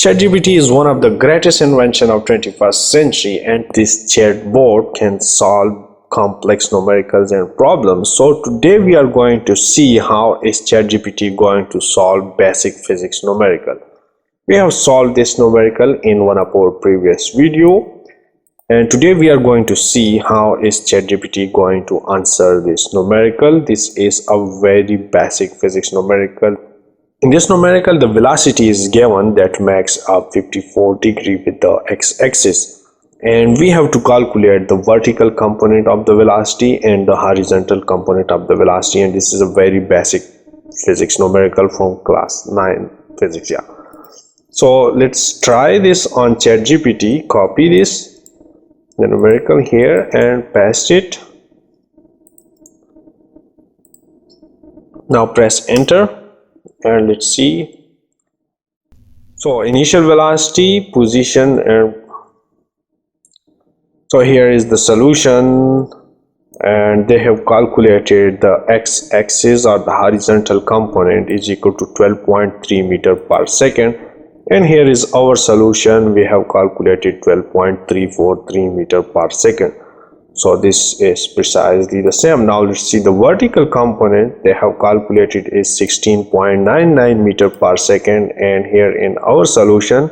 ChatGPT is one of the greatest inventions of 21st century, and this chatbot can solve complex numericals and problems. So today we are going to see how is ChatGPT going to solve basic physics numerical. We have solved this numerical in one of our previous video, and today we are going to see how is ChatGPT going to answer this numerical. This is a very basic physics numerical. In this numerical, the velocity is given that makes a 54 degree with the x-axis, and we have to calculate the vertical component of the velocity and the horizontal component of the velocity, and this is a very basic physics numerical from class 9 physics. So let's try this on ChatGPT. Copy this, the numerical here, and paste it. Now press enter. And let's see. So initial velocity, position, and so here is the solution, and they have calculated the x-axis or the horizontal component is equal to 12.3 meter per second, and here is our solution. We have calculated 12.343 meter per second. So this is precisely the same. Now let's see the vertical component. They have calculated is 16.99 meter per second, and here in our solution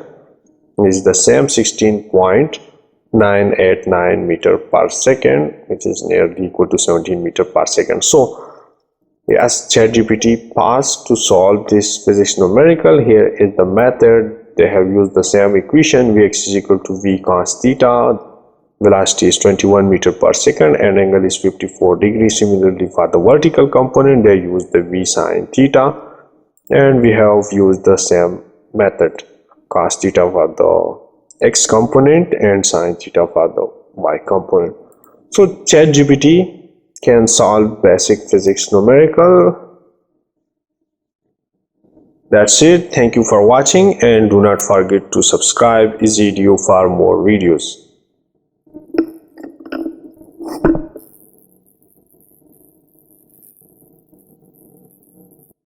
is the same 16.989 meter per second, which is nearly equal to 17 meter per second. So as ChatGPT passed to solve this physics numerical, here is the method. They have used the same equation. Vx is equal to v cos theta. Velocity is 21 meter per second and angle is 54 degrees. Similarly, for the vertical component, they use the v sine theta, and we have used the same method, cos theta for the x component and sine theta for the y component. So ChatGPT can solve basic physics numerical. That's it. Thank you for watching, and do not forget to subscribe easyedu for more videos.